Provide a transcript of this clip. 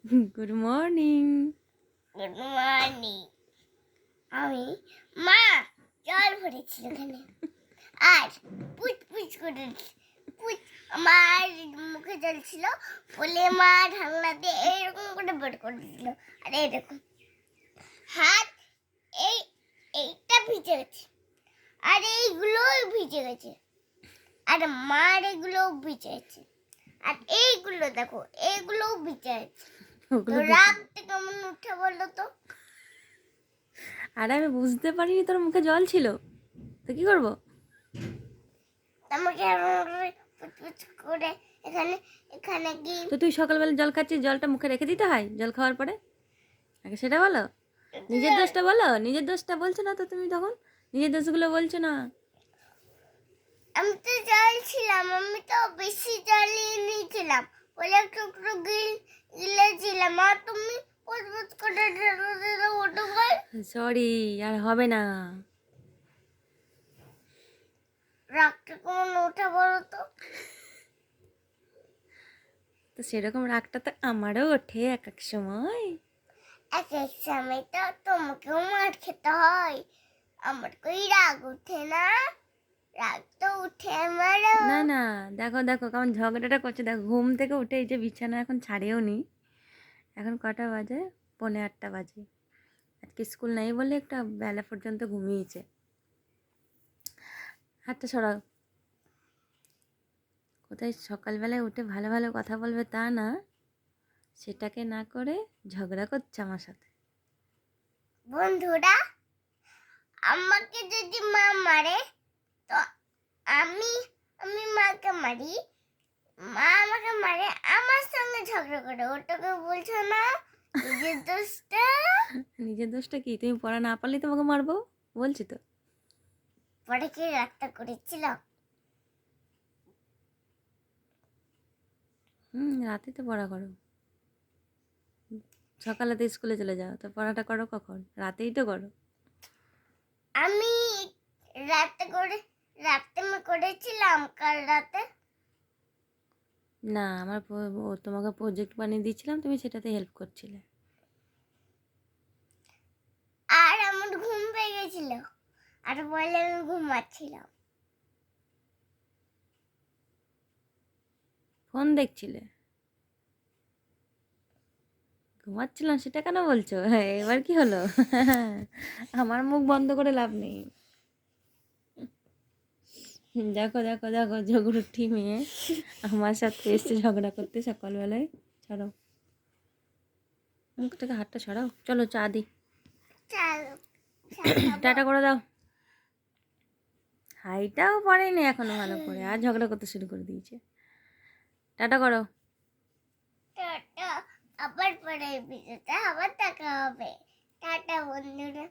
Good morning. Good morning. আমি মা জল ভরেছিল এখানে আর পুচ পুচ করে পুচ আমার মুখে জল ছিল বলে মা ঢাকনা দিয়ে এরকম করে বের করে দিল। আর এরকম হাত এইটা ভিজে গেছে আর এইগুলোও ভিজে গেছে আর মার এগুলোও ভিজে গেছে আর এইগুলো দেখো এইগুলোও ভিজে গেছে। তো রাগটা কেমন উঠে বলো তো? আরে আমি বুঝতে পারিনি তোর মুখে জল ছিল, তো কি করবো? আমাকে পুচপুচ করে এখানে এখানে কি তো তুই সকালবেলা জল খাচ্ছিস, জলটা মুখে রেখে দিতে হয় জল খাওয়ার পরে? আগে সেটা বলো, নিজের দোষটা বলো। নিজের দোষটা বলছো না তো তুমি, তখন নিজের দোষগুলো বলছো না। আমি তো জল ছিলাম, আমি তো বেশি জলই নিয়েছিলাম, বলে একটু একটু গিলেছিলাম আর তুমি পুচপুচ করে ওটা বল। সরি, আর হবে না। রাগটা কেমন ওঠা বলো তো? তো সেরকম রাগটা তো আমারও ওঠে এক এক সময়। এক এক সময় তো তোমাকেও মার খেতে হয়, আমার কই রাগ ওঠে না? রাগ তো উঠে আমারও। না না, দেখো দেখো কেমন ঝগড়াটা করছে, দেখো ঘুম থেকে উঠে এই যে বিছানা এখন ছাড়েও নি। এখন কটা বাজে? 7:45 বাজে। আজকে স্কুল নাই বলে একটা বেলা পর্যন্ত ঘুমিয়েছে। হাতটা সরাও। কোথায় সকালবেলায় উঠে ভালো ভালো কথা বলবে তা না, সেটাকে না করে ঝগড়া করছে আমার সাথে। বন্ধুরা, আমাকে যদি মা মারে তো আমি আমি মাকে মারি, মা আমাকে মারে আমার সঙ্গে ঝগড়া করে, ওটাকে বলছো না নিজের দোষটা? নিজের দোষটা কি? তুমি পড়া না পারলে তোমাকে মারবো বলছি তো। পরে কি রাগটা করেছিল? রাতে তো পড়া করো, সকালে তো স্কুলে চলে যাও, তো পড়াটা করো কখন? রাতেই তো করো। আমি রাতে আমি করেছিলাম কাল রাতে। না, তোমাকে প্রজেক্ট বানিয়ে দিয়েছিলাম, তুমি সেটাতে হেল্প করছিলে। আর আমার ঘুম পেয়ে গেছিল আর বলে আমি ঘুমাচ্ছিলাম। ফোন দেখছিলে? ঘুমাচ্ছিলাম সেটা কেন বলছো? হ্যাঁ, এবার কি হলো? আমার মুখ বন্ধ করে লাভ নেই। দেখো দেখো দেখো, ঝগড়ুটি মেয়ে আমার সাথে এসছে ঝগড়া করতে সকালবেলায়। ছাড়ো মুখ থেকে, হাতটা সরাও, চলো চা দিই। চলো টাটা করে দাও। হাইটাও পড়েনি এখনো ভালো করে, আর ঝগড়া করতে শুরু করে দিয়েছে। টাটা করো। টাটা, আবার পরে ভিডিওতে আবার দেখা হবে। টাটা বন্ধুরা।